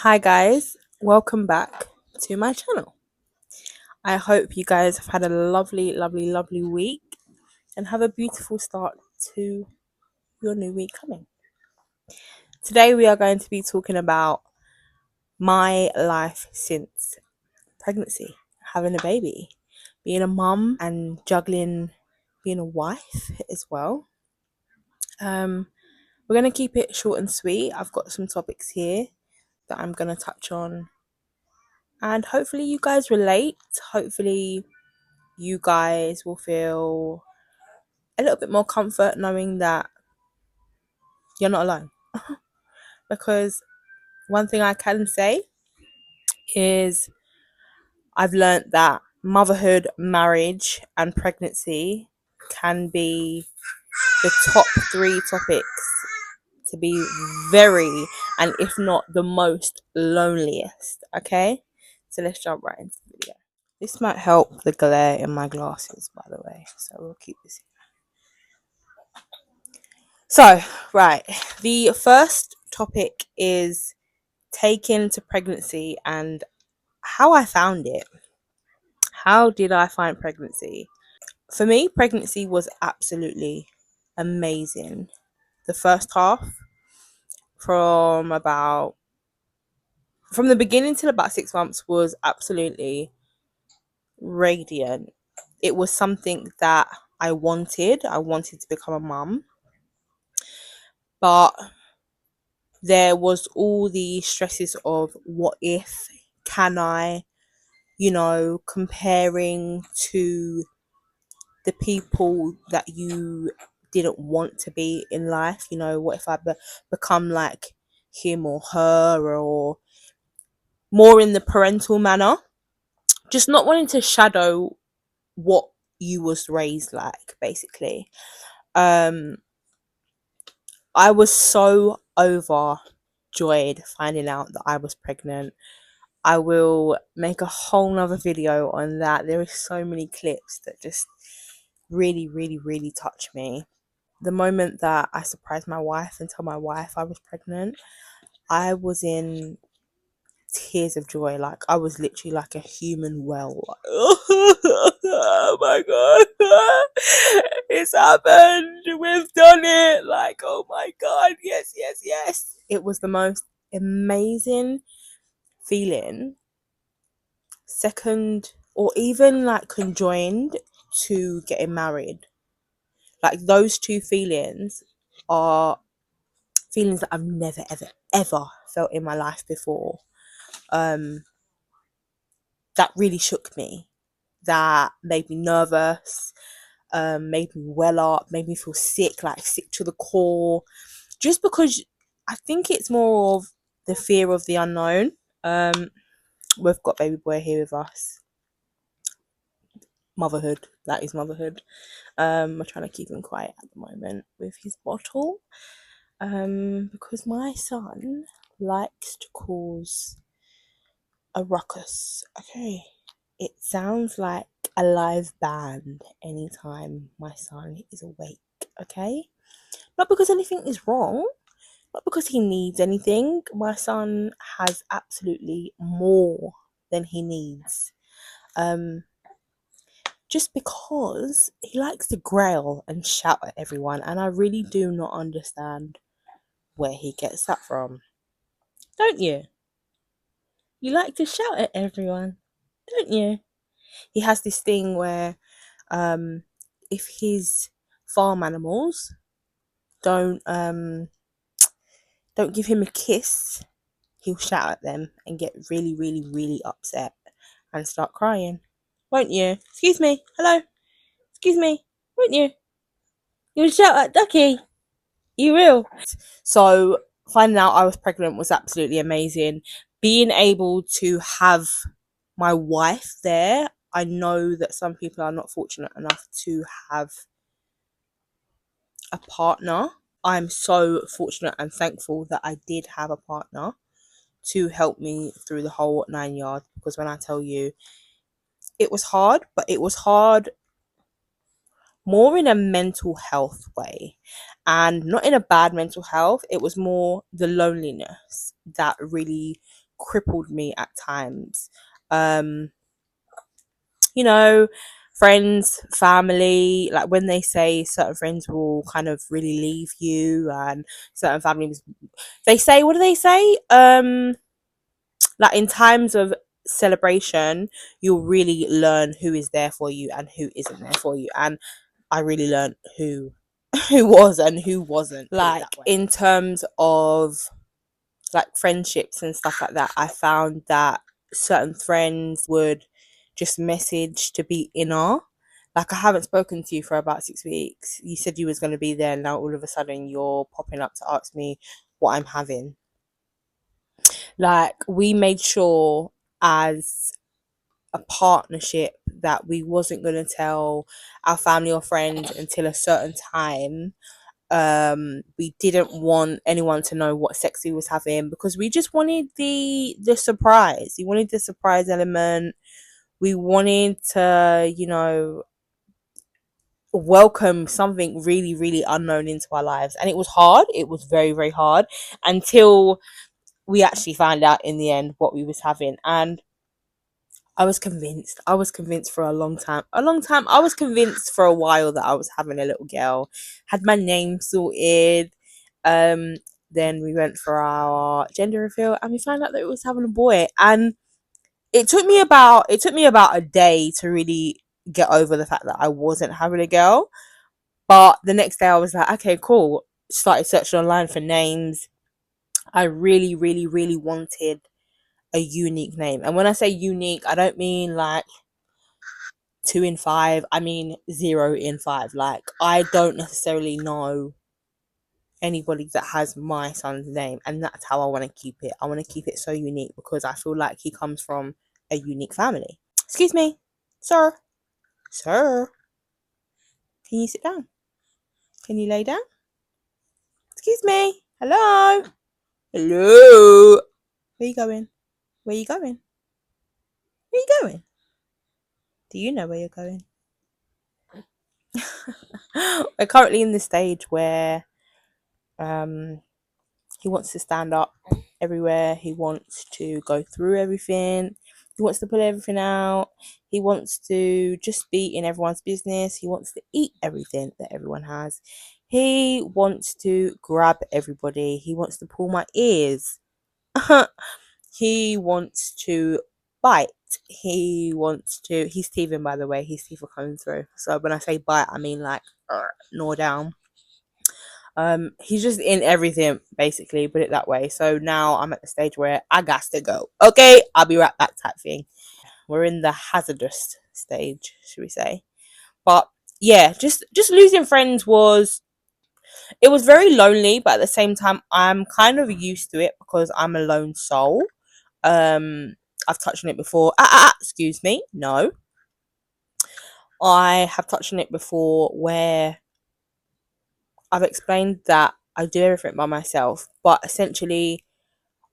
Hi guys, welcome back to my channel. I hope you guys have had a lovely week and have a beautiful start to your new week coming. Today we are going to be talking about my life since pregnancy, having a baby, being a mum and juggling being a wife as well. We're going to keep it short and sweet. I've got some topics here that I'm going to touch on and hopefully you guys relate. Hopefully you guys will feel a little bit more comfort knowing that you're not alone. Because one thing I can say is I've learnt that motherhood, marriage, and pregnancy can be the top three topics to be very, and if not the most loneliest. Okay, so let's jump right into the video. This might help the glare in my glasses, by the way, so we'll keep this. So, right, the first topic is taken to pregnancy and how I found it. How did I find pregnancy? For me, pregnancy was absolutely amazing. The first half, from about from the beginning till about 6 months, was absolutely radiant. It was something that I wanted. I wanted to become a mum, but there was all the stresses of what if, can I, comparing to the people that you didn't want to be in life. What if I become like him or her, or more in the parental manner, just not wanting to shadow what you was raised like, basically. I was so overjoyed finding out that I was pregnant. I will make a whole nother video on that. There are so many clips that just really touch me. The moment that I surprised my wife and told my wife I was pregnant, I was in tears of joy. Like, I was literally like a human well. Like, oh my god, it's happened. We've done it. Like, oh my god, yes. It was the most amazing feeling, second or even like conjoined to getting married. Like, those two feelings are feelings that I've never ever felt in my life before. That really shook me, that made me nervous, made me well up, made me feel sick, like sick to the core, just because I think it's more of the fear of the unknown. We've got baby boy here with us. Motherhood, that is motherhood. We're trying to keep him quiet at the moment with his bottle, because my son likes to cause a ruckus. Okay, it sounds like a live band anytime my son is awake. Okay, not because anything is wrong, not because he needs anything. My son has absolutely more than he needs. Just because he likes to growl and shout at everyone, and I really do not understand where he gets that from. Don't you? You like to shout at everyone, don't you? He has this thing where if his farm animals don't don't give him a kiss, he'll shout at them and get really upset and start crying. Won't you? Excuse me. Hello. Excuse me. Won't you? You'll shout at Ducky. You will. So finding out I was pregnant was absolutely amazing. Being able to have my wife there. I know that some people are not fortunate enough to have a partner. I'm so fortunate and thankful that I did have a partner to help me through the whole 9 yards, because when I tell you, it was hard, but it was hard more in a mental health way, and not in a bad mental health. It was more the loneliness that really crippled me at times. You know, friends, family, like when they say certain friends will kind of really leave you, and certain families, they say, what do they say? Like in times of celebration, you'll really learn who is there for you and who isn't there for you. And I really learned who who was and who wasn't. Like in terms of like friendships and stuff like that, I found that certain friends would just message to be inner. Like, I haven't spoken to you for about 6 weeks. You said you was going to be there. Now all of a sudden you're popping up to ask me what I'm having. Like, we made sure as a partnership that we wasn't going to tell our family or friends until a certain time. We didn't want anyone to know what sex we was having, because we just wanted the surprise. We wanted the surprise element. We wanted to, welcome something really, really unknown into our lives. And it was hard. It was very, very hard until we actually found out in the end what we was having. And I was convinced. I was convinced for a long time. A long time. I was convinced for a while that I was having a little girl. Had my name sorted. Um, then we went for our gender reveal, and we found out that it was having a boy. And it took me about a day to really get over the fact that I wasn't having a girl. But the next day I was like, okay, cool. Started searching online for names. I really, really, really wanted a unique name. And when I say unique, I don't mean like 2 in 5. I mean 0 in 5. Like, I don't necessarily know anybody that has my son's name, and that's how I want to keep it. I want to keep it so unique because I feel like he comes from a unique family. Excuse me, sir. Sir, can you sit down? Can you lay down? Excuse me. Hello. Hello. Where you going? Where you going? Where you going? Do you know where you're going? We're currently in the stage where he wants to stand up everywhere. He wants to go through everything. He wants to pull everything out. He wants to just be in everyone's business. He wants to eat everything that everyone has. He wants to grab everybody. He wants to pull my ears. He wants to bite. He's teething, by the way. His teeth are coming through. So when I say bite, I mean like gnaw down. He's just in everything, basically, put it that way. So now I'm at the stage where I got to go. Okay, I'll be right back type thing. We're in the hazardous stage, should we say. But yeah, just losing friends was very lonely, but at the same time I'm kind of used to it because I'm a lone soul. I've touched on it before. Excuse me. No. I have touched on it before where I've explained that I do everything by myself, but essentially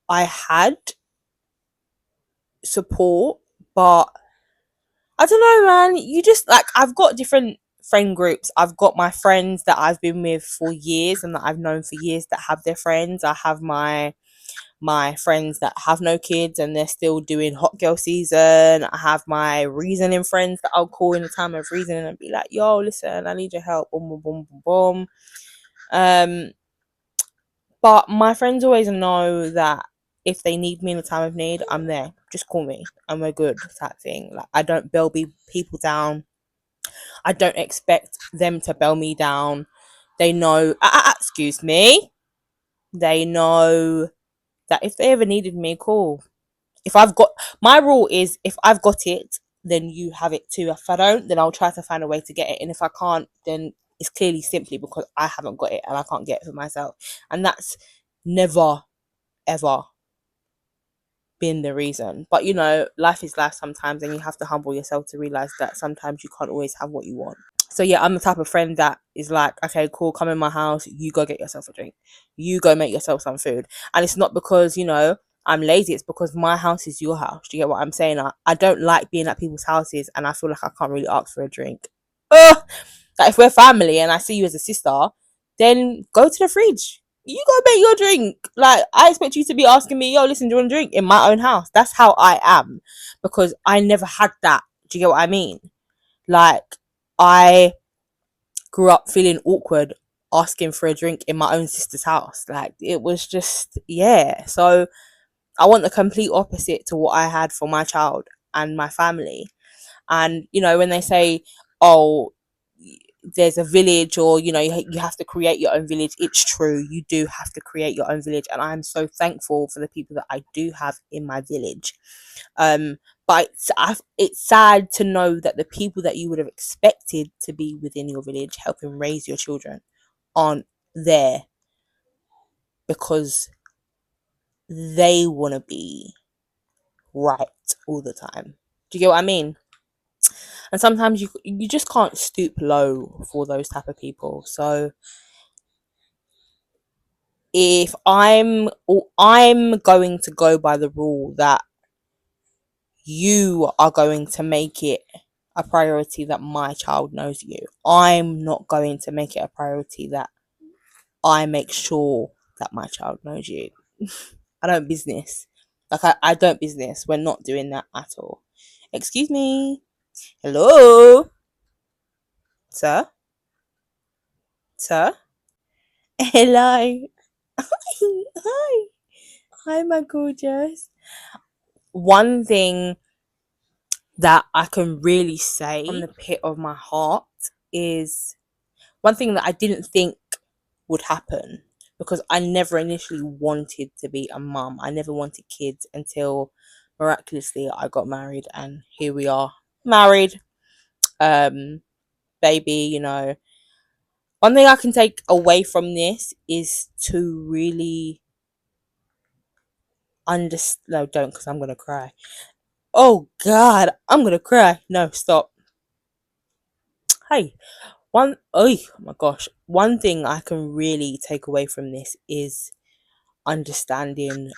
I had support, but I don't know, man. You just like, I've got different friend groups. I've got my friends that I've been with for years and that I've known for years that have their friends. I have my friends that have no kids and they're still doing hot girl season. I have my reasoning friends that I'll call in the time of reasoning and be like, yo, listen, I need your help. Boom, boom, boom, boom, boom. But my friends always know that if they need me in a time of need, I'm there. Just call me and we're good, type thing. Like, I don't bell people down. I don't expect them to bell me down. They know, excuse me. They know that if they ever needed me, cool. If I've got, my rule is if I've got it, then you have it too. If I don't, then I'll try to find a way to get it. And if I can't, then it's clearly simply because I haven't got it and I can't get it for myself. And that's never, ever been the reason. But life is life sometimes, and you have to humble yourself to realize that sometimes you can't always have what you want. So yeah, I'm the type of friend that is like, okay, cool, come in my house, you go get yourself a drink, you go make yourself some food. And it's not because I'm lazy, it's because my house is your house. Do you get what I'm saying? I don't like being at people's houses and I feel like I can't really ask for a drink. Like, if we're family and I see you as a sister, then go to the fridge. you go make your drink. Like, I expect you to be asking me, yo, listen, do you want a drink in my own house? That's how I am, because I never had that. Do you get what I mean? Like, I grew up feeling awkward asking for a drink in my own sister's house. Like, it was just, yeah. So I want the complete opposite to what I had for my child and my family. And, you know, when they say, oh, there's a village, or, you know, you have to create your own village, it's true. You do have to create your own village. And I'm so thankful for the people that I do have in my village. Um, but it's sad to know that the people that you would have expected to be within your village helping raise your children aren't there, because they want to be right all the time. Do you get what I mean? And sometimes you just can't stoop low for those type of people. So if I'm going to go by the rule that you are going to make it a priority that my child knows you, I'm not going to make it a priority that I make sure that my child knows you. I don't business. Like, I don't business. We're not doing that at all. Excuse me. Hello? Sir? Sir? Hello? Hi. Hi, my gorgeous. One thing that I can really say from the pit of my heart is one thing that I didn't think would happen, because I never initially wanted to be a mum. I never wanted kids until miraculously I got married, and here we are, married, baby, you know. One thing I can take away from this is to really understand. No, don't, because I'm gonna cry. Oh God, I'm gonna cry. No, stop. Hey, oh my gosh, one thing I can really take away from this is understanding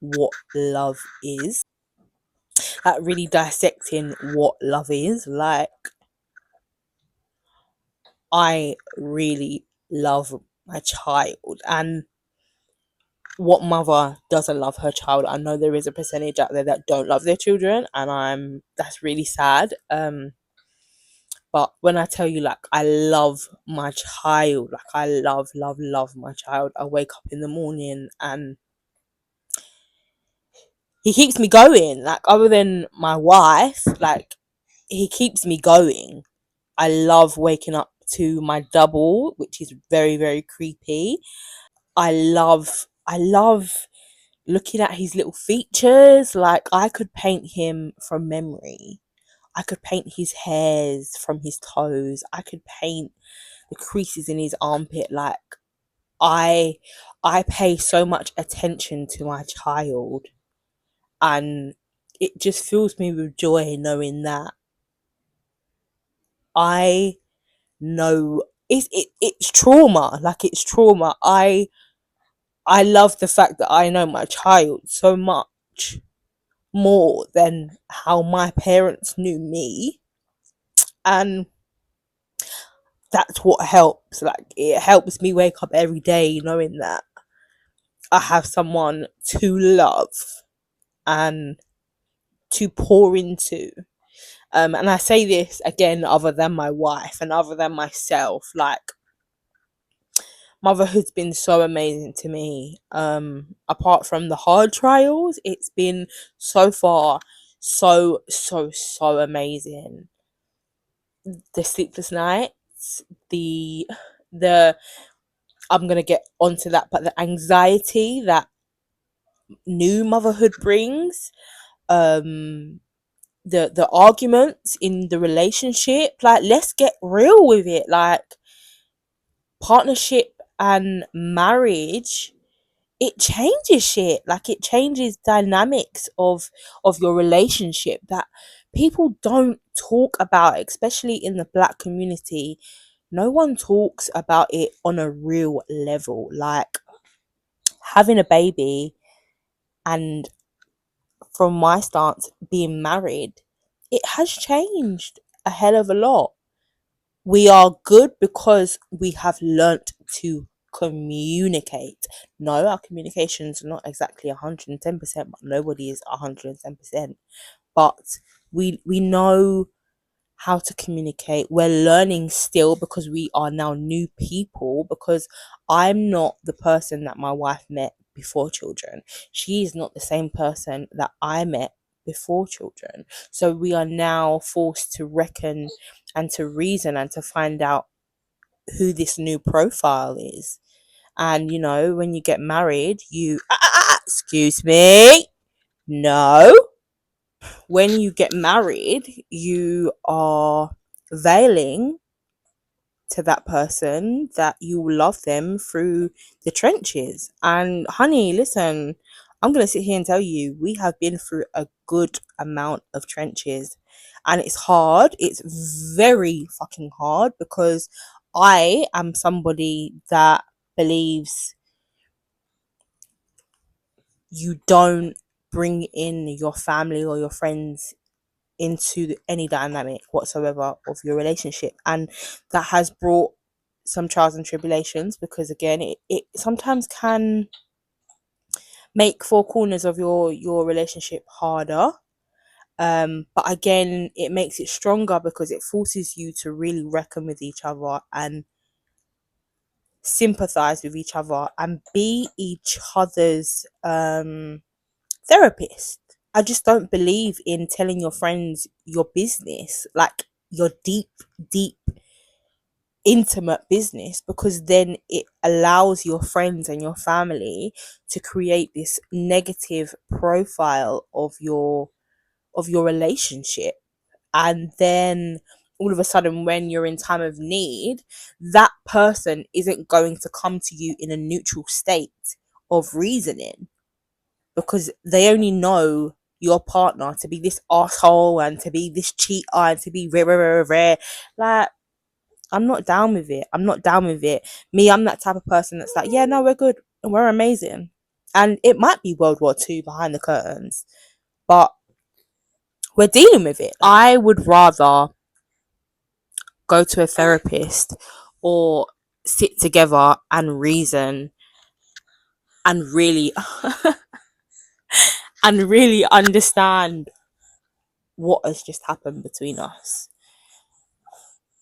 what love is. Like, really dissecting what love is. Like, I really love my child, and what mother doesn't love her child? I know there is a percentage out there that don't love their children, and that's really sad. But when I tell you, like, I love my child, like, I love my child. I wake up in the morning and he keeps me going. Like, other than my wife, like, he keeps me going. I love waking up to my double, which is very, very creepy. I love looking at his little features. Like, I could paint him from memory. I could paint his hairs from his toes. I could paint the creases in his armpit. Like, I I pay so much attention to my child, and it just fills me with joy knowing that I know it's trauma. Like, it's trauma. I love the fact that I know my child so much more than how my parents knew me, and that's what helps. Like, it helps me wake up every day knowing that I have someone to love and to pour into. And I say this again, other than my wife and other than myself, like, motherhood's been so amazing to me. Apart from the hard trials, it's been so far so amazing. The sleepless nights, the I'm gonna get onto that, but the anxiety that new motherhood brings, um the arguments in the relationship. Like, let's get real with it. Like, partnership and marriage, it changes shit. Like, it changes dynamics of your relationship that people don't talk about, especially in the Black community. No one talks about it on a real level. Like, having a baby, and from my stance, being married, it has changed a hell of a lot. We are good because we have learnt to communicate. No, our communication's not exactly 110%, but nobody is 110%. But we know how to communicate. We're learning still because we are now new people, because I'm not the person that my wife met before children. She is not the same person that I met before children. So we are now forced to reckon and to reason and to find out who this new profile is. And when you get married, excuse me, no, when you get married, you are veiling to that person that you love them through the trenches. And honey, listen, I'm going to sit here and tell you, we have been through a good amount of trenches. And it's hard. It's very fucking hard, because I am somebody that believes you don't bring in your family or your friends into any dynamic whatsoever of your relationship. And that has brought some trials and tribulations, because again, it sometimes can make four corners of your relationship harder. But again, it makes it stronger, because it forces you to really reckon with each other and sympathize with each other and be each other's therapist. I just don't believe in telling your friends your business, like your deep, deep, intimate business, because then it allows your friends and your family to create this negative profile of your relationship. And then all of a sudden, when you're in time of need, that person isn't going to come to you in a neutral state of reasoning, because they only know your partner to be this asshole and to be this cheater and to be rare, rare, rare, rare. Like, I'm not down with it. I'm not down with it. Me, I'm that type of person that's like, yeah, no, we're good and we're amazing. And it might be World War II behind the curtains, but we're dealing with it. I would rather go to a therapist or sit together and reason and really and really understand what has just happened between us.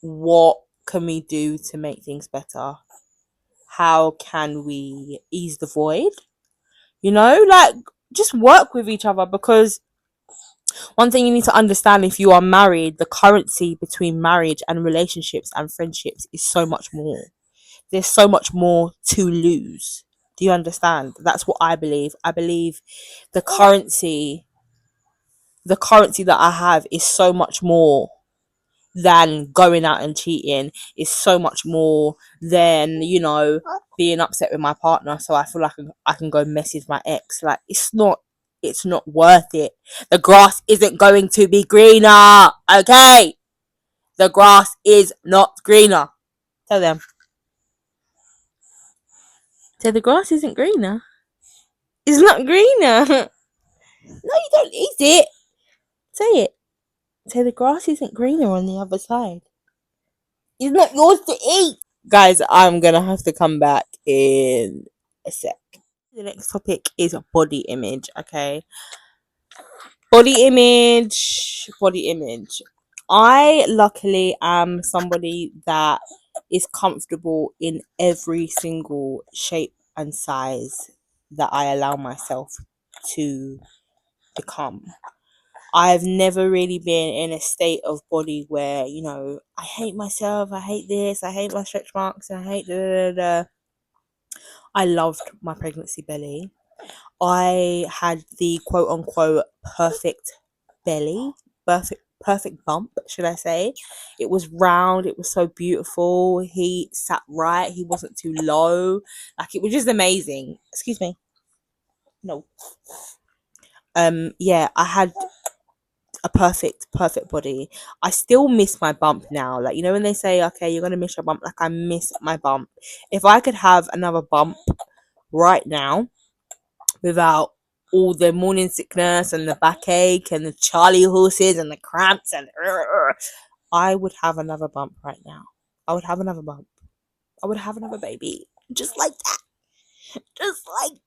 What can we do to make things better? How can we ease the void? Like, just work with each other, because one thing you need to understand, if you are married, the currency between marriage and relationships and friendships is so much more. There's so much more to lose. Do you understand? That's what I believe. I believe the currency the currency that I have is so much more than going out and cheating, is so much more than being upset with my partner, so I feel like I can go message my ex. Like, it's not worth it. The grass isn't going to be greener. Okay, the grass is not greener. Tell them. So the grass isn't greener. It's not greener. No, you don't eat it. Say it. Say the grass isn't greener on the other side. It's not yours to eat. Guys, I'm gonna have to come back in a sec. The next topic is body image. Okay, body image. I luckily am somebody that is comfortable in every single shape and size that I allow myself to become. I've never really been in a state of body where, I hate myself, I hate this, I hate my stretch marks, I hate da da da da. I loved my pregnancy belly. I had the quote unquote perfect belly, perfect bump, should I say. It was round, it was so beautiful. He sat right, he wasn't too low. Like, it was just amazing. Excuse me. No. Yeah, I had a perfect body. I still miss my bump now. Like, when they say, okay, you're gonna miss your bump, like, I miss my bump. If I could have another bump right now without all the morning sickness and the backache and the Charlie horses and the cramps and I would have another bump right now. I would have another bump. I would have another baby. just like that, just like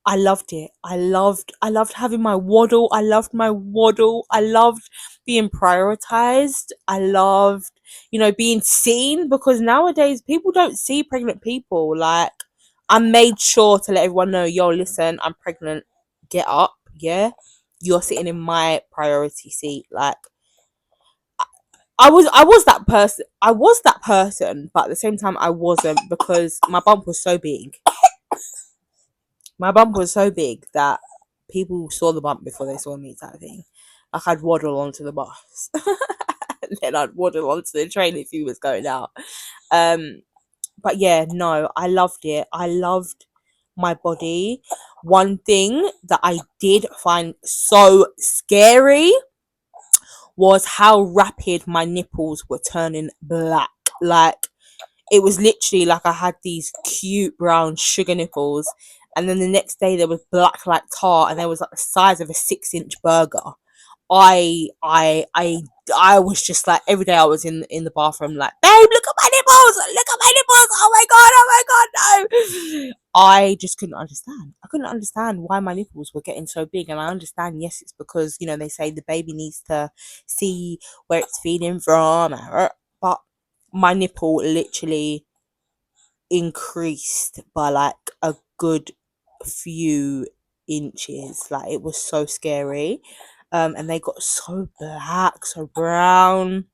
I loved it. I loved having my waddle. I loved my waddle. I loved being prioritized. I loved, being seen, because nowadays people don't see pregnant people. Like, I made sure to let everyone know, yo, listen, I'm pregnant. Get up, yeah. You're sitting in my priority seat. Like, I was that person. I was that person, but at the same time I wasn't, because my bump was so big. My bump was so big that people saw the bump before they saw me, type of thing. Like, I'd waddle onto the bus, and then I'd waddle onto the train if he was going out. But yeah, no, I loved it. I loved my body. One thing that I did find so scary was how rapid my nipples were turning black. Like, it was literally like I had these cute brown sugar nipples, and then the next day they were black like tar, and they was like the size of a 6-inch burger. I I I I was just like, every day I was in the bathroom like, babe, look at my nipples, look at my nipples, oh my god, no. I just couldn't understand. I couldn't understand why my nipples were getting so big, and I understand, yes, it's because, they say the baby needs to see where it's feeding from, but my nipple literally increased by like a good few inches. Like, it was so scary. And they got so black, so brown.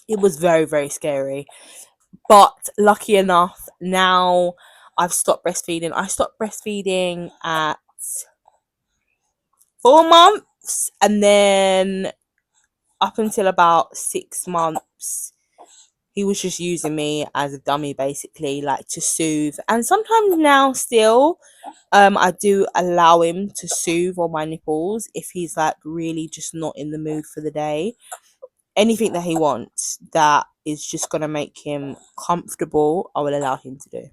It was very, very scary. But lucky enough, now I've stopped breastfeeding. I stopped breastfeeding at 4 months, and then up until about 6 months, he was just using me as a dummy, basically, like, to soothe. And sometimes now still, I do allow him to soothe on my nipples if he's like really just not in the mood for the day. Anything that he wants that is just gonna make him comfortable, I will allow him to do.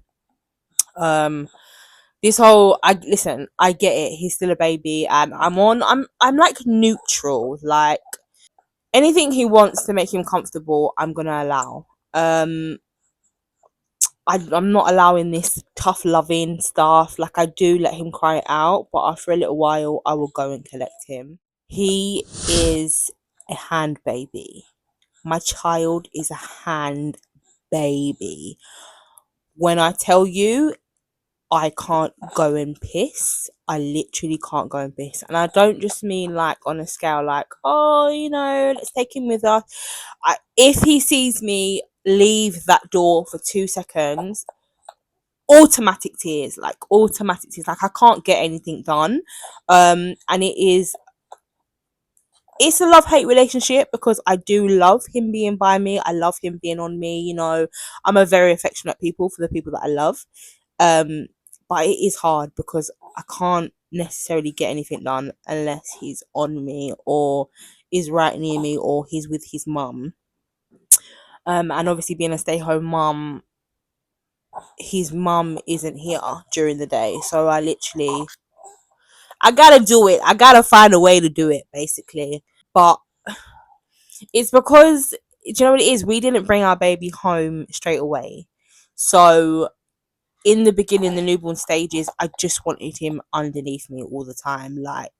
This whole, I get it. He's still a baby, and I'm like neutral. Like, anything he wants to make him comfortable, I'm gonna allow. I'm not allowing this tough loving stuff. Like, I do let him cry it out, but after a little while, I will go and collect him. He is a hand baby. My child is a hand baby. When I tell you, I can't go and piss, I literally can't go and piss. And I don't just mean like on a scale like, oh, let's take him with us. If he sees me leave that door for 2 seconds, automatic tears, like automatic tears. Like, I can't get anything done. And it's a love-hate relationship, because I do love him being by me. I love him being on me. I'm a very affectionate people for the people that I love. But it is hard because I can't necessarily get anything done unless he's on me, or is right near me, or he's with his mum. And obviously, being a stay-home mum, his mum isn't here during the day, so I gotta do it. I gotta find a way to do it, basically. But it's because, do you know what it is? We didn't bring our baby home straight away. So in the beginning, the newborn stages, I just wanted him underneath me all the time. Like,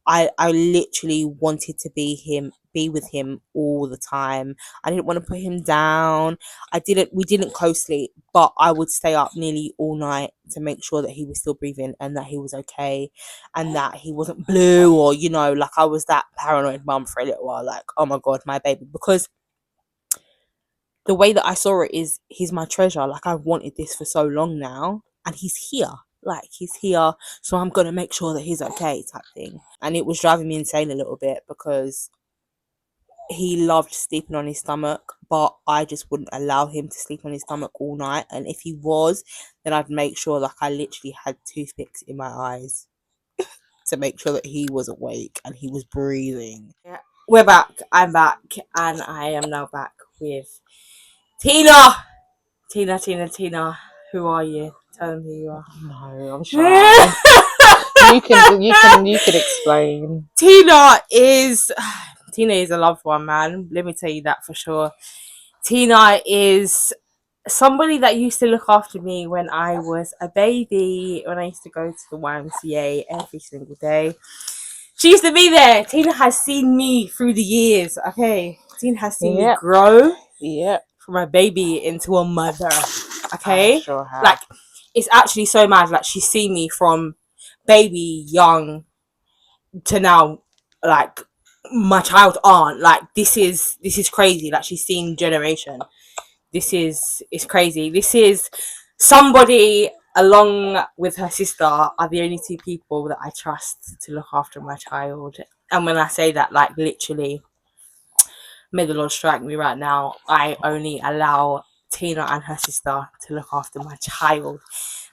I literally wanted to be with him all the time. I didn't want to put him down. We didn't co-sleep, but I would stay up nearly all night to make sure that he was still breathing, and that he was okay, and that he wasn't blue, or, like, I was that paranoid mum for a little while, like, oh my god, my baby. Because the way that I saw it is, he's my treasure. Like, I've wanted this for so long now, and he's here. Like, he's here, so I'm gonna make sure that he's okay, type thing. And it was driving me insane a little bit, because he loved sleeping on his stomach, but I just wouldn't allow him to sleep on his stomach all night. And if he was, then I'd make sure, like, I literally had toothpicks in my eyes to make sure that he was awake and he was breathing. Yeah. We're back. I'm back, and I am now back with Tina. Tina. Who are you? Tell them who you are. No, I'm shy. you can explain. Tina is a loved one, man. Let me tell you that for sure. Tina is somebody that used to look after me when I was a baby, when I used to go to the YMCA every single day. She used to be there. Tina has seen me through the years. Okay, Tina has seen me Yep. grow Yep. from a baby into a mother. I Okay, sure have. like it's actually so mad. Like she's seen me from baby young to now, like my child aunt. Like this is crazy. Like she's seen generation. This is it's crazy. This is somebody along with her sister are the only two people that I trust to look after my child. And when I say that, like literally, may the Lord strike me right now. I only allow Tina and her sister to look after my child.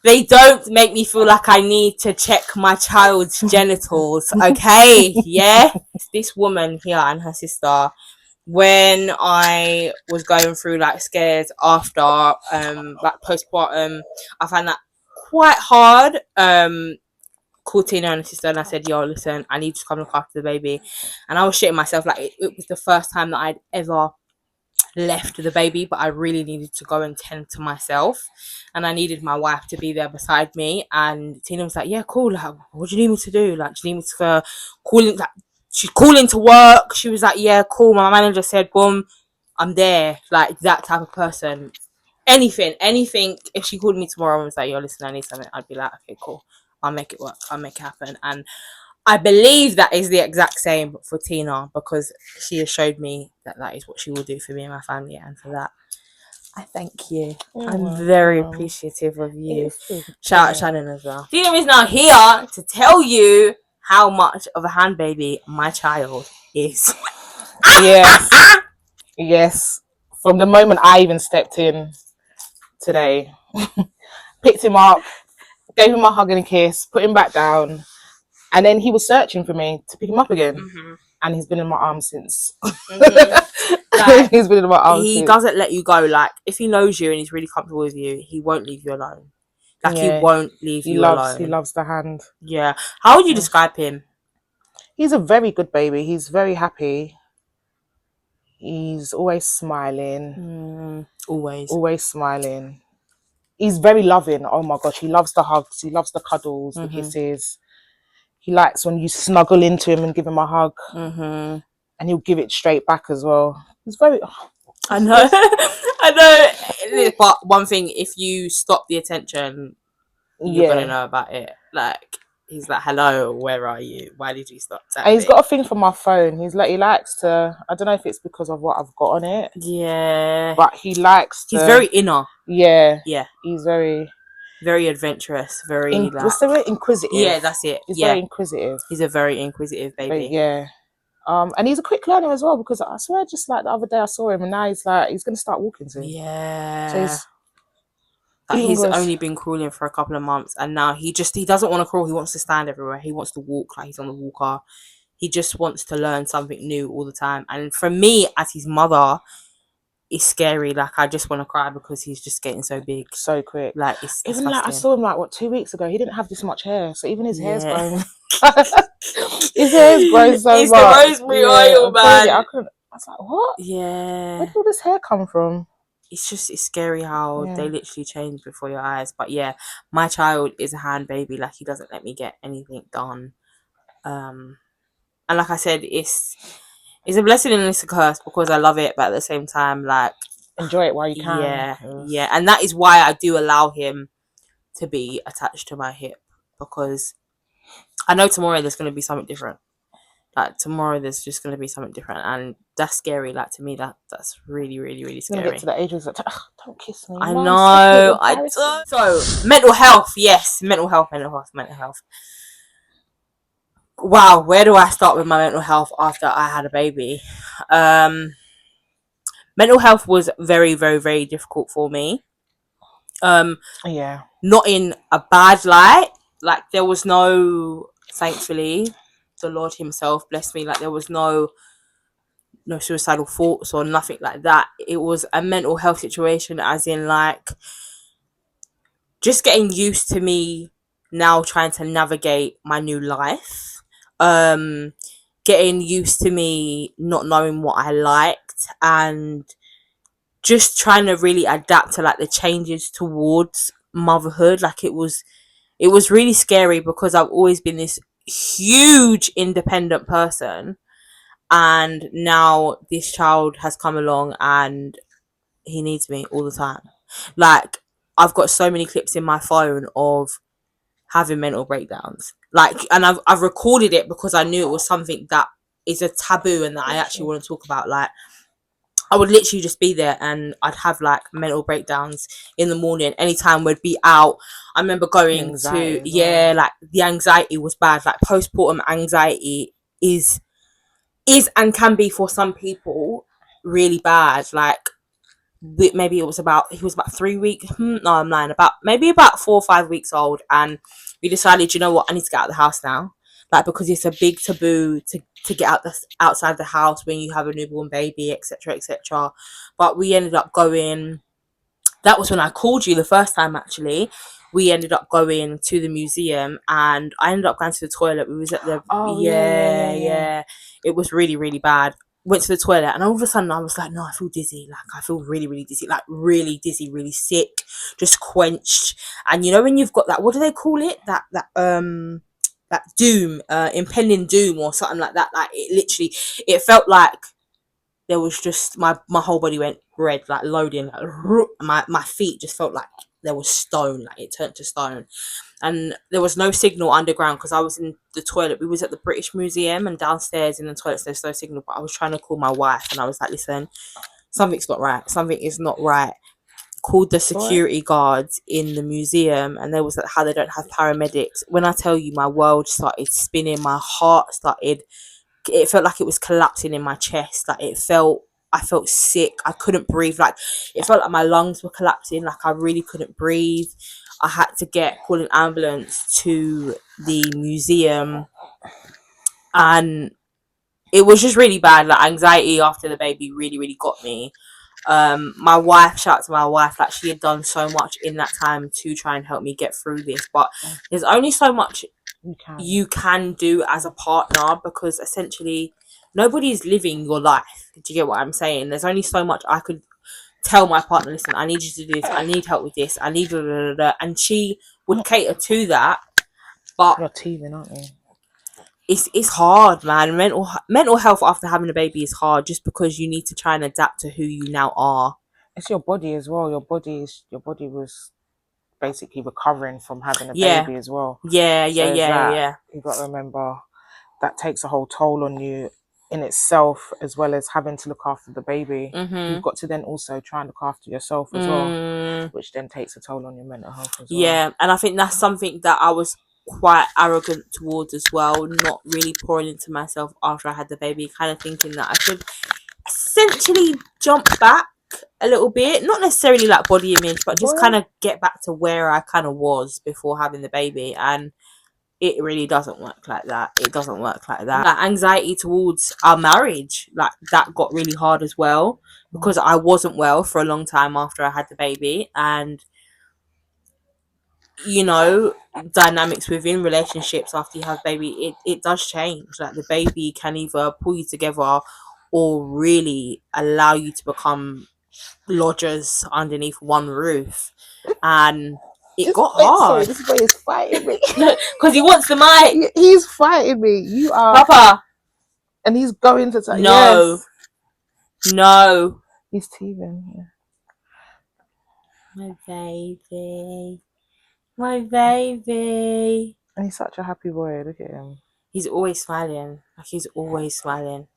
They don't make me feel like I need to check my child's genitals. Okay, yeah. This woman here and her sister, when I was going through like scares after like postpartum, I found that quite hard. Called Tina and her sister and I said, yo, listen, I need to come look after the baby. And I was shitting myself. Like it was the first time that I'd ever left the baby, but I really needed to go and tend to myself, and I needed my wife to be there beside me. And Tina was like, yeah, cool, like what do you need me to do? Like, do you need me to call in? Like, she's calling to work. She was like, yeah, cool, my manager said, boom, I'm there. Like that type of person. Anything, if she called me tomorrow and was like, yo, listen, I need something, I'd be like, okay, cool, I'll make it work, I'll make it happen. And I believe that is the exact same for Tina, because she has showed me that that is what she will do for me and my family, and for that, I thank you. I'm very appreciative of you. Shout out Shannon as well. Tina is now here to tell you how much of a hand baby my child is. Yes. Yes. From the moment I even stepped in today, picked him up, gave him a hug and a kiss, put him back down, and then he was searching for me to pick him up again. Mm-hmm. And he's been in my arms since. Mm-hmm. Like, he's been in my arms he since. doesn't let you go. Like, if he knows you and he's really comfortable with you, he won't leave you alone. Like, he won't leave you alone. He loves the hand. Yeah. How would you describe him? He's a very good baby. He's very happy. He's always smiling. Always smiling. He's very loving. Oh my gosh, he loves the hugs. He loves the cuddles, the kisses. He likes when you snuggle into him and give him a hug. And he'll give it straight back as well. He's very... I know. I know. But one thing, if you stop the attention, you're going to know about it. Like, he's like, hello, where are you? Why did you stop tapping? And he's got a thing for my phone. He likes to... I don't know if it's because of what I've got on it. Yeah. But he likes to... He's very inner. Yeah. Yeah. He's very adventurous. Very what's the word? Inquisitive. Yeah, that's it. He's very inquisitive. He's a very inquisitive baby. Yeah. And he's a quick learner as well, because I swear, just like the other day I saw him, and now he's going to start walking soon. Yeah. So he's only been crawling for a couple of months, and now he doesn't want to crawl. He wants to stand everywhere. He wants to walk like he's on the walker. He just wants to learn something new all the time. And for me, as his mother, it's scary. Like, I just want to cry because he's just getting so big, so quick. Like, it's even disgusting. like I saw him 2 weeks ago. He didn't have this much hair, so even his hair's grown. His hair's grown so much. It's the rosemary oil, man. I was like, what? Yeah. Where did all this hair come from? It's scary how they literally change before your eyes. But yeah, my child is a hand baby. Like, he doesn't let me get anything done. And like I said, it's a blessing and it's a curse, because I love it, but at the same time, like, enjoy it while you can. Yeah. And that is why I do allow him to be attached to my hip, because I know tomorrow there's going to be something different. Like, tomorrow there's just going to be something different, and that's scary. Like, to me, that's really, really, really scary. Gonna get to the age where it's like, don't kiss me. I know. I don't. So, mental health. Yes, mental health. Wow, where do I start with my mental health after I had a baby? Mental health was very, very, very difficult for me. Not in a bad light. Like, there was no, thankfully, the Lord himself blessed me. Like, there was no suicidal thoughts or nothing like that. It was a mental health situation, as in, like, just getting used to me now trying to navigate my new life. Getting used to me not knowing what I liked, and just trying to really adapt to like the changes towards motherhood. Like it was really scary because I've always been this huge independent person, and now this child has come along and he needs me all the time. Like, I've got so many clips in my phone of having mental breakdowns. Like, and I've recorded it because I knew it was something that is a taboo and that I actually want to talk about. Like, I would literally just be there and I'd have like mental breakdowns in the morning anytime we'd be out. I remember going to, yeah, like the anxiety was bad. Like, postpartum anxiety is and can be for some people really bad. Like, maybe he was about 3 weeks, no, I'm lying, about maybe about 4 or 5 weeks old, and we decided, you know what, I need to get out of the house now. Like, because it's a big taboo to get outside the house when you have a newborn baby, etc., etc. But we ended up going. That was when I called you the first time, actually. We ended up going to the museum and I ended up going to the toilet. We was at the, yeah. It was really, really bad. Went to the toilet and all of a sudden I was like, no, I feel dizzy. Like, I feel really, really dizzy. Like, really dizzy, really sick, just quenched. And you know, when you've got that, what do they call it? That doom, impending doom or something like that. Like, it literally, it felt like there was just my whole body went red, like loading, like, my feet just felt like there was stone, like it turned to stone. And there was no signal underground because I was in the toilet. We was at the British Museum, and downstairs in the toilets there's no signal, but I was trying to call my wife and I was like, listen, something's not right, something is not right. Called the security guards in the museum, and there was like, how they don't have paramedics. When I tell you, my world started spinning, my heart started, it felt like it was collapsing in my chest. Like, I felt sick. I couldn't breathe. Like, it felt like my lungs were collapsing. Like, I really couldn't breathe. I had to call an ambulance to the museum, and it was just really bad. Like, anxiety after the baby really, really got me. My wife, shout out to my wife, like, she had done so much in that time to try and help me get through this, but there's only so much you can do as a partner, because essentially nobody's living your life. Do you get what I'm saying? There's only so much I could tell my partner, listen, I need you to do this, I need help with this, I need blah, blah, blah, blah, and she would cater to that. But you're teething, aren't you? It's hard, man. Mental health after having a baby is hard, just because you need to try and adapt to who you now are. It's your body as well. Your body was basically recovering from having a Yeah. baby as well. Yeah. You've got to remember that takes a whole toll on you in itself, as well as having to look after the baby. You've got to then also try and look after yourself as well, which then takes a toll on your mental health as well. Yeah, and I think that's something that I was quite arrogant towards as well, not really pouring into myself after I had the baby, kind of thinking that I could essentially jump back a little bit, not necessarily like body image, but just kind of get back to where I kind of was before having the baby. And it really doesn't work like that. It doesn't work like that. Like, anxiety towards our marriage, like, that got really hard as well, because I wasn't well for a long time after I had the baby. And you know, dynamics within relationships after you have baby, it does change. Like, the baby can either pull you together or really allow you to become lodgers underneath one roof. And it got hard. This boy is fighting me because he wants the mic. He's fighting me. You are, Papa, and he's going to no, yes. No, he's teething. My baby, my baby. And he's such a happy boy. Look at him. He's always smiling. Like, he's always smiling.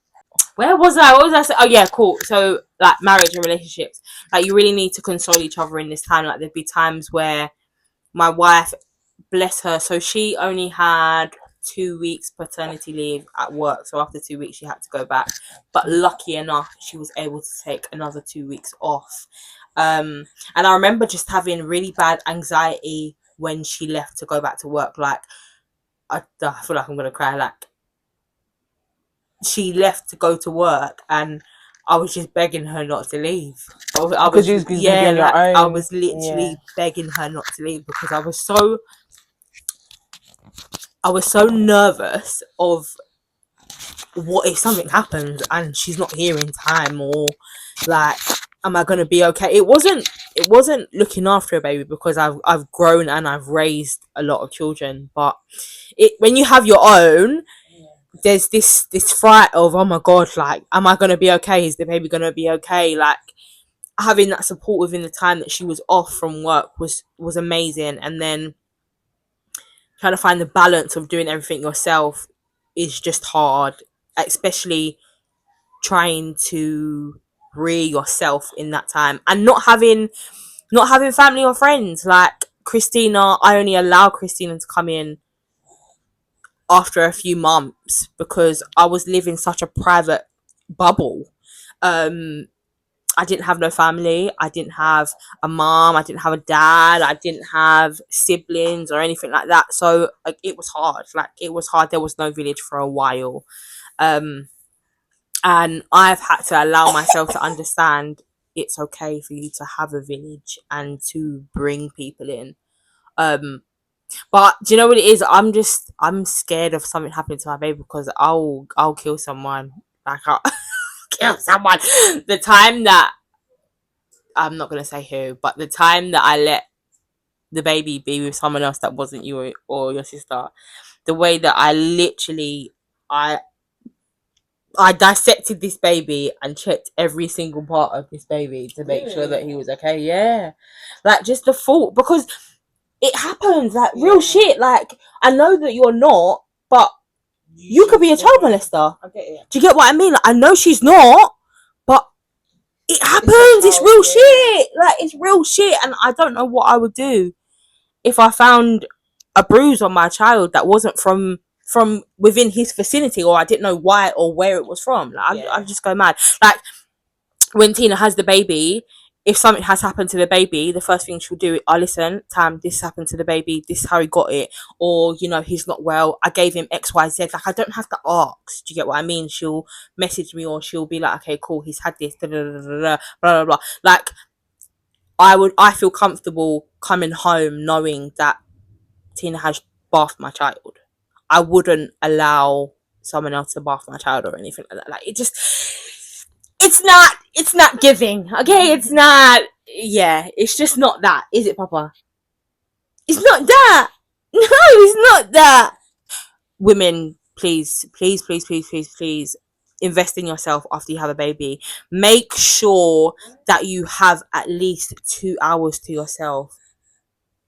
Where was I? What was I saying? Oh yeah, cool. So, like, marriage and relationships, like, you really need to console each other in this time. Like, there'd be times where my wife, bless her, so she only had 2 weeks paternity leave at work. So after 2 weeks, she had to go back. But lucky enough, she was able to take another 2 weeks off. And I remember just having really bad anxiety when she left to go back to work. Like, I feel like I'm gonna cry. Like, she left to go to work and I was just begging her not to leave. I was literally begging her not to leave, because I was so nervous of what if something happens and she's not here in time, or like am I gonna be okay? It wasn't looking after a baby, because I've grown and I've raised a lot of children, but when you have your own, there's this fright of, oh my god, like, am I gonna be okay? Is the baby gonna be okay? Like, having that support within the time that she was off from work was amazing, and then trying to find the balance of doing everything yourself is just hard, especially trying to rear yourself in that time, and not having family or friends. Like Christina, I only allow Christina to come in after a few months because I was living such a private bubble. I didn't have no family. I didn't have a mom. I didn't have a dad. I didn't have siblings or anything like that. So like, it was hard. Like, it was hard. There was no village for a while. And I've had to allow myself to understand it's okay for you to have a village and to bring people in. But do you know what it is? I'm scared of something happening to my baby, because I'll kill someone. Like, I'll kill someone. The time that, I'm not gonna say who, but the time that I let the baby be with someone else that wasn't you or your sister, the way that I I dissected this baby and checked every single part of this baby to make sure that he was okay. Yeah, like, just the thought, because it happens, like, real shit. Like, I know that you're not, but you could be a child molester. I get it. Do you get what I mean? Like, I know she's not, but it happens. It's real shit. Like, it's real shit, and I don't know what I would do if I found a bruise on my child that wasn't from within his vicinity, or I didn't know why or where it was from. Like, I just go mad. Like, when Tina has the baby, if something has happened to the baby, the first thing she'll do is, oh, listen, Tam, this happened to the baby, this is how he got it, or, he's not well, I gave him XYZ. Like, I don't have to ask. Do you get what I mean? She'll message me, or she'll be like, okay, cool, he's had this, da, da, da, da, da, blah, blah, blah. Like, I feel comfortable coming home knowing that Tina has bathed my child. I wouldn't allow someone else to bath my child or anything like that. Like, it's not giving. Okay, it's not. Yeah, it's just not that, is it, Papa? It's not that. No, it's not that. Women, please, please, please, please, please, please, invest in yourself after you have a baby. Make sure that you have at least 2 hours to yourself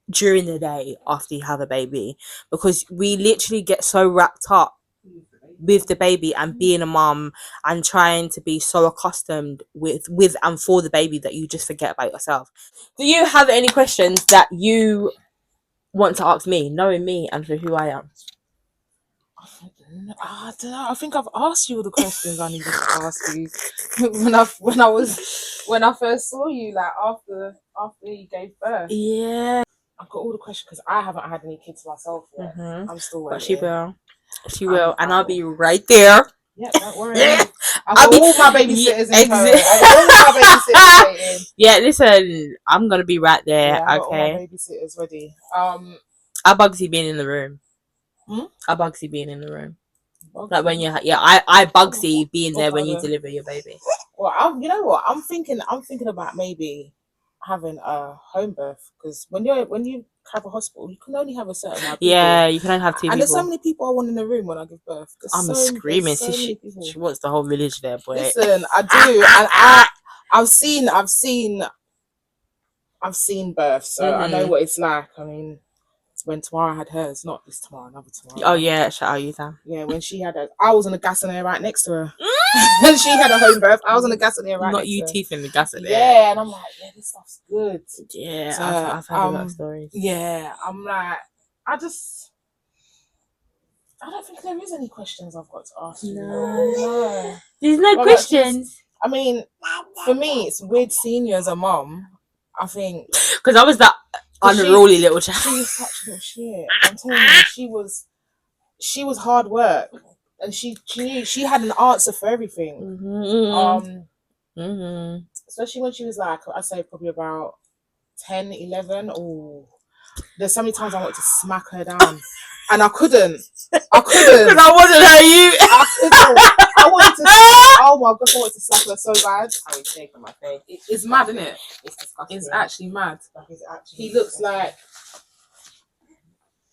during the day after you have a baby, because we literally get so wrapped up with the baby and being a mom and trying to be so accustomed with and for the baby that you just forget about yourself. Do you have any questions that you want to ask me, knowing me and for who I am? I don't know. I think I've asked you all the questions I needed to ask you when I first saw you, like after you gave birth. Yeah, I've got all the questions because I haven't had any kids myself yet. I'm still waiting. but she will, and I'll be right there. Yeah, don't worry. I've got all my babysitters in tow. I've got all my babysitters waiting. Yeah, listen, I'm gonna be right there. Yeah, I've okay. got all my babysitters ready. How Bugsy being in the room? How Bugsy being in the room? Bugsy. Like when I Bugsy being there when you deliver your baby. Well, you know what? I'm thinking about maybe having a home birth, because when you have a hospital, you can only have a certain amount of people. Yeah, you can only have 2 people. And there's so many people I want in the room when I give birth. I'm screaming. She wants the whole village there, boy. Listen, I do, and I've seen births, so I know what it's like. I mean, when Tamara had hers, not this Tamara, another Tamara. Oh yeah, shout out you, Tam. Yeah, when she had hers, I was on the gas and air right next to her. When she had a home birth, I was on the gas and air right next to her. Not you teeth in the gas and air. Yeah, and I'm like, yeah, this stuff's good. Yeah, so, I've heard about stories. Yeah, I'm like, I don't think there is any questions I've got to ask you. No. There's no questions. I mean, for me, it's weird seeing you as a mom. I think because I was that unruly little child. She was such little shit. I'm telling you, she was hard work, and she knew she had an answer for everything. Especially when she was like, I'd say probably about 10, 11. Oh, there's so many times I wanted to smack her down, and I couldn't. Because I wasn't like you. I wanted to. Oh my gosh, I want to slap her so bad. How he's taking my face. It's mad, isn't it? It's disgusting. It's actually mad. It's actually He looks like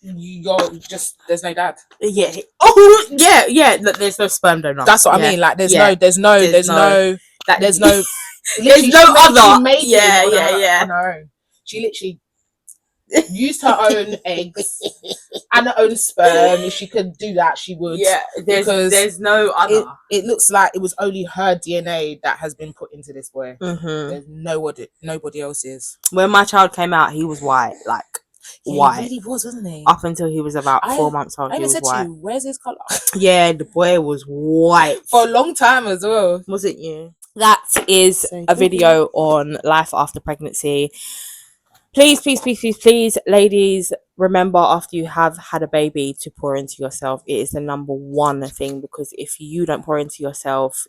you're just, there's no dad. Yeah. Oh yeah, yeah. There's no sperm donor. That's what I mean. Like there's no there's no no there's other. She made it Yeah, on her own. She literally used her own eggs and her own sperm. If she could do that, she would. Yeah, there's no other. It looks like it was only her DNA that has been put into this boy. Mm-hmm. There's nobody else's. When my child came out, he was white, like white. He really was, wasn't he? Up until he was about 4 months old, I he was said white. to you, where's his colour? Yeah, the boy was white for a long time as well. Was it you? That is a video on life after pregnancy. Please, please, please, please, please, ladies, remember after you have had a baby to pour into yourself. It is the number one thing, because if you don't pour into yourself,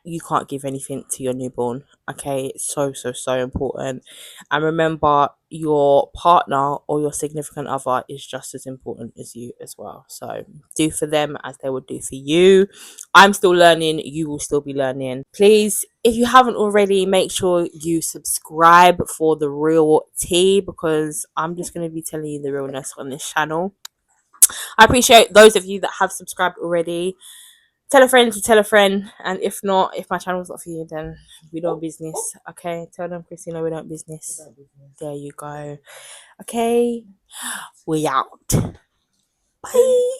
you can't give anything to your newborn. Okay, it's so important. And remember, your partner or your significant other is just as important as you as well. So do for them as they would do for you. I'm still learning, you will still be learning. Please, if you haven't already, make sure you subscribe for the real tea, because I'm just going to be telling you the realness on this channel. I appreciate those of you that have subscribed already. Tell a friend to tell a friend, and if not, if my channel's not for you, then we don't business. Okay, tell them, Christina, we don't business. There you go. Okay, we out. Bye.